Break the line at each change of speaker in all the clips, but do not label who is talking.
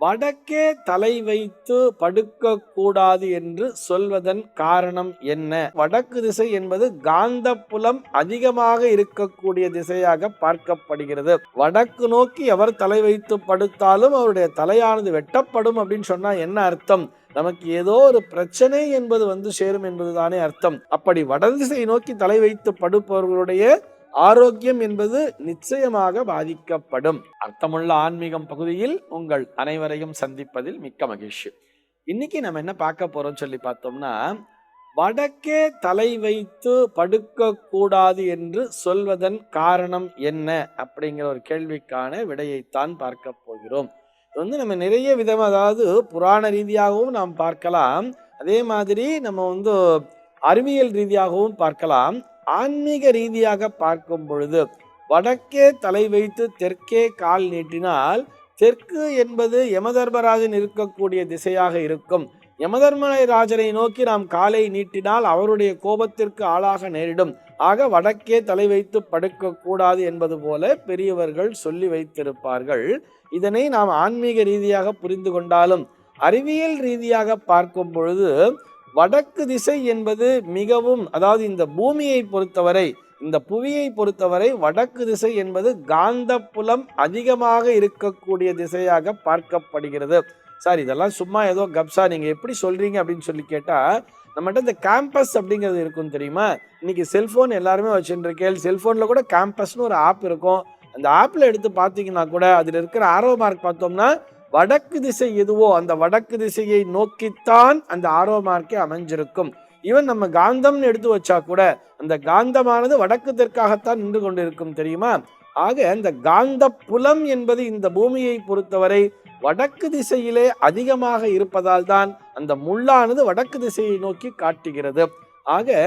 வடக்கே தலை வைத்து படுக்க கூடாது என்று சொல்வதன் காரணம் என்ன? வடக்கு திசை என்பது காந்த புலம் அதிகமாக இருக்கக்கூடிய திசையாக பார்க்கப்படுகிறது. வடக்கு நோக்கி எவர் தலை வைத்து படுத்தாலும் அவருடைய தலையானது வெட்டப்படும் அப்படின்னு சொன்னா என்ன அர்த்தம்? நமக்கு ஏதோ ஒரு பிரச்சனை என்பது சேரும் என்பதுதானே அர்த்தம். அப்படி வடதிசை நோக்கி தலை வைத்து படுப்பவர்களுடைய ஆரோக்கியம் என்பது நிச்சயமாக பாதிக்கப்படும். அர்த்தமுள்ள ஆன்மீகம் பகுதியில் உங்கள் அனைவரையும் சந்திப்பதில் மிக்க மகிழ்ச்சி. இன்னைக்கு நம்ம என்ன பார்க்க போறோம் சொல்லி பார்த்தோம்னா, வடக்கே தலை வைத்து படுக்க கூடாது என்று சொல்வதன் காரணம் என்ன அப்படிங்கிற ஒரு கேள்விக்கான விடையைத்தான் பார்க்க போகிறோம். இது நம்ம நிறைய விதம், அதாவது புராண ரீதியாகவும் நாம் பார்க்கலாம், அதே மாதிரி நம்ம அறிவியல் ரீதியாகவும் பார்க்கலாம். ஆன்மீக ரீதியாக பார்க்கும் பொழுது வடக்கே தலை வைத்து தெற்கே கால் நீட்டினால், தெற்கு என்பது யமதர்மராஜன் இருக்கக்கூடிய திசையாக இருக்கும். யமதர்மராஜரை நோக்கி நாம் காலை நீட்டினால் அவருடைய கோபத்திற்கு ஆளாக நேரிடும். ஆக வடக்கே தலை வைத்து படுக்க கூடாது என்பது போல பெரியவர்கள் சொல்லி வைத்திருப்பார்கள். இதனை நாம் ஆன்மீக ரீதியாக புரிந்து கொண்டாலும் அறிவியல் ரீதியாக பார்க்கும் பொழுது வடக்கு திசை என்பது மிகவும், அதாவது இந்த பூமியை பொறுத்தவரை, இந்த புவியை பொறுத்தவரை வடக்கு திசை என்பது காந்த புலம் அதிகமாக இருக்கக்கூடிய திசையாக பார்க்கப்படுகிறது. சார், இதெல்லாம் சும்மா ஏதோ கப்சா, நீங்க எப்படி சொல்றீங்க அப்படின்னு சொல்லி கேட்டா, நம்மகிட்ட இந்த கேம்பஸ் அப்படிங்கிறது இருக்கும் தெரியுமா? இன்னைக்கு செல்போன் எல்லாருமே வச்சுருக்கேன். செல்போன்ல கூட கேம்பஸ்னு ஒரு ஆப் இருக்கும். அந்த ஆப்ல எடுத்து பார்த்தீங்கன்னா கூட அதுல இருக்கிற ஆரோ மார்க் பார்த்தோம்னா வடக்கு திசை எதுவோ அந்த வடக்கு திசையை நோக்கித்தான் அந்த ஆரோ மார்க்கே அமைஞ்சிருக்கும். ஈவன் நம்ம காந்தம்னு எடுத்து வச்சா கூட அந்த காந்தமானது வடக்கு தெற்காகத்தான் நின்று கொண்டிருக்கும் தெரியுமா? ஆக இந்த காந்த புலம் என்பது இந்த பூமியை பொறுத்தவரை வடக்கு திசையிலே அதிகமாக இருப்பதால் தான் அந்த முள்ளானது வடக்கு திசையை நோக்கி காட்டுகிறது. ஆக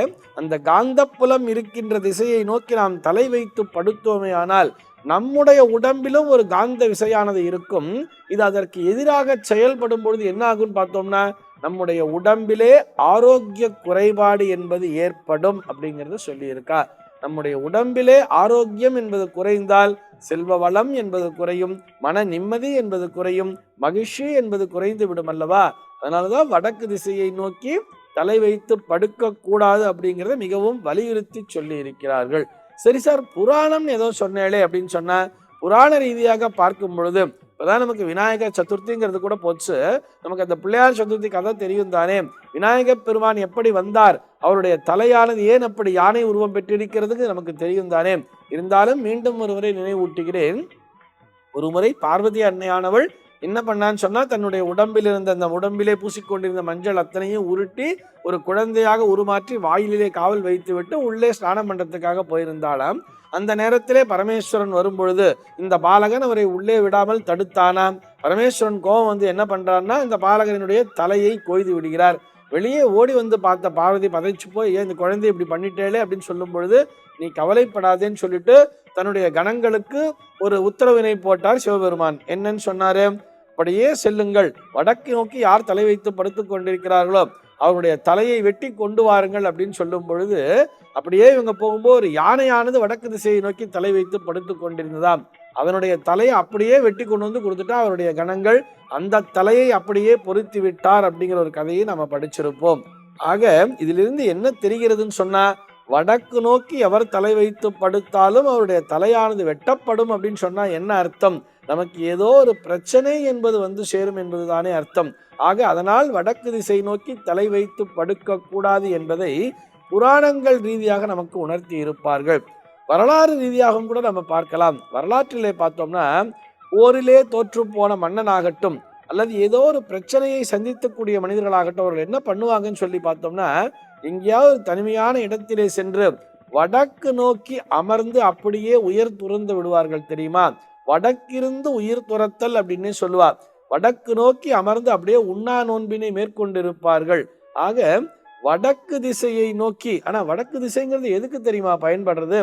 அந்த காந்த புலம் இருக்கின்ற திசையை நோக்கி நாம் தலை வைத்து படுத்தோமே ஆனால் நம்முடைய உடம்பிலும் ஒரு காந்த விசையானது இருக்கும். இது அதற்கு எதிராக செயல்படும் பொழுது என்ன ஆகும் பார்த்தோம்னா, நம்முடைய உடம்பிலே ஆரோக்கிய குறைபாடு என்பது ஏற்படும் அப்படிங்கிறது சொல்லியிருக்கா. நம்முடைய உடம்பிலே ஆரோக்கியம் என்பது குறைந்தால் செல்வ வளம் என்பது குறையும், மன நிம்மதி என்பது குறையும், மகிழ்ச்சி என்பது குறைந்து விடும் அல்லவா? அதனாலதான் வடக்கு திசையை நோக்கி தலை வைத்து படுக்க கூடாது அப்படிங்கிறத மிகவும் வலியுறுத்தி சொல்லி இருக்கிறார்கள். சரி சார், புராணம் ஏதோ சொன்னேளே அப்படின்னு சொன்னா, புராண ரீதியாக பார்க்கும் பொழுது இப்பதான் நமக்கு விநாயகர் சதுர்த்திங்கிறது கூட போச்சு. நமக்கு அந்த பிள்ளையார் சதுர்த்தி கதை தெரியும் தானே. விநாயகர் பெருமான் எப்படி வந்தார், அவருடைய தலையானது ஏன் அப்படி யானை உருவம் பெற்றிருக்கிறதுக்கு நமக்கு தெரியும் தானே. இருந்தாலும் மீண்டும் ஒருமுறை நினைவூட்டுகிறேன். ஒரு முறை பார்வதி அன்னையானவள் என்ன பண்ணான்னு சொன்னா, தன்னுடைய உடம்பில் இருந்த அந்த உடம்பிலே பூசிக்கொண்டிருந்த மஞ்சள் அத்தனையும் உருட்டி ஒரு குழந்தையாக உருமாற்றி வாயிலே காவல் வைத்து விட்டு உள்ளே ஸ்நானம் பண்றதுக்காக போயிருந்தாளாம். அந்த நேரத்திலே பரமேஸ்வரன் வரும் பொழுது இந்த பாலகன் அவரை உள்ளே விடாமல் தடுத்தானாம். பரமேஸ்வரன் கோபம் என்ன பண்றான்னா, இந்த பாலகனுடைய தலையை கொய்து விடுகிறார். வெளியே ஓடி பார்த்த பார்வதி பதைச்சு போய், ஏன் இந்த குழந்தை இப்படி பண்ணிட்டேலே அப்படின்னு சொல்லும் பொழுது, நீ கவலைப்படாதேன்னு சொல்லிட்டு தன்னுடைய கணங்களுக்கு ஒரு உத்தரவினை போட்டார் சிவபெருமான். என்னன்னு சொன்னாரு? அப்படியே செல்லுங்கள், வடக்கு நோக்கி யார் தலை வைத்து படுத்துக் கொண்டிருக்கிறார்களோ அவருடைய தலையை வெட்டி கொண்டு வாருங்கள் அப்படின்னு சொல்லும் பொழுது, அப்படியே இவங்க போகும்போது ஒரு யானையானது வடக்கு திசையை நோக்கி தலை வைத்து படுத்துக் கொண்டிருந்ததாம். அதனுடைய தலையை அப்படியே வெட்டி கொண்டு கொடுத்துட்டா அவருடைய கணங்கள் அந்த தலையை அப்படியே பொருத்தி விட்டார் அப்படிங்கிற ஒரு கதையை நம்ம படிச்சிருப்போம். ஆக இதிலிருந்து என்ன தெரிகிறதுன்னு சொன்னா, வடக்கு நோக்கி எவர் தலை வைத்து படுத்தாலும் அவருடைய தலையானது வெட்டப்படும் அப்படின்னு சொன்னா என்ன அர்த்தம்? நமக்கு ஏதோ ஒரு பிரச்சனை என்பது சேரும் என்பதுதானே அர்த்தம். ஆக அதனால் வடக்கு திசை நோக்கி தலை வைத்து படுக்க கூடாது என்பதை புராணங்கள் ரீதியாக நமக்கு உணர்த்தி இருப்பார்கள். வரலாறு ரீதியாகவும் கூட நம்ம பார்க்கலாம். வரலாற்றிலே பார்த்தோம்னா, போரிலே தோற்று போன மன்னனாகட்டும் அல்லது ஏதோ ஒரு பிரச்சனையை சந்திக்கக்கூடிய மனிதர்களாகட்டும், அவர்கள் என்ன பண்ணுவாங்கன்னு சொல்லி பார்த்தோம்னா, எங்கேயாவது தனிமையான இடத்திலே சென்று வடக்கு நோக்கி அமர்ந்து அப்படியே உயிர் துறந்து விடுவார்கள் தெரியுமா? வடக்கிருந்து உயிர் துறத்தல் அப்படின்னு சொல்லுவார். வடக்கு நோக்கி அமர்ந்து அப்படியே உண்ணா நோன்பினை மேற்கொண்டிருப்பார்கள். ஆக வடக்கு திசையை நோக்கி, ஆனா வடக்கு திசைங்கிறது எதுக்கு தெரியுமா பயன்படுறது?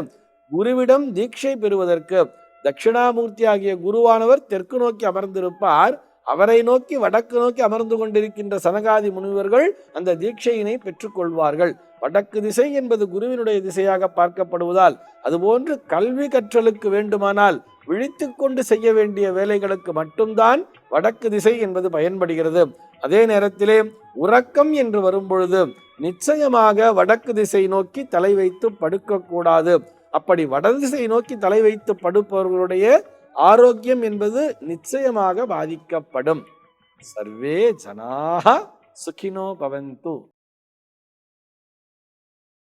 குருவிடம் தீட்சை பெறுவதற்கு. தட்சிணாமூர்த்தி ஆகிய குருவானவர் தெற்கு நோக்கி அமர்ந்திருப்பார். அவரை நோக்கி வடக்கு நோக்கி அமர்ந்து கொண்டிருக்கின்ற சனகாதி முனிவர்கள் அந்த தீட்சையினை பெற்றுக்கொள்வார்கள். வடக்கு திசை என்பது குருவினுடைய திசையாக பார்க்கப்படுவதால், அதுபோன்று கல்வி கற்றலுக்கு வேண்டுமானால் விழித்து கொண்டு செய்ய வேண்டிய வேலைகளுக்கு மட்டும்தான் வடக்கு திசை என்பது பயன்படுகிறது. அதே நேரத்திலே உறக்கம் என்று வரும்பொழுது நிச்சயமாக வடக்கு திசை நோக்கி தலை வைத்து படுக்கக்கூடாது. அப்படி வடதிசை நோக்கி தலை வைத்து படுப்பவர்களுடைய ஆரோக்கியம் என்பது நிச்சயமாக பாதிக்கப்படும். சர்வே ஜனாஹ சுகினோ பவந்து.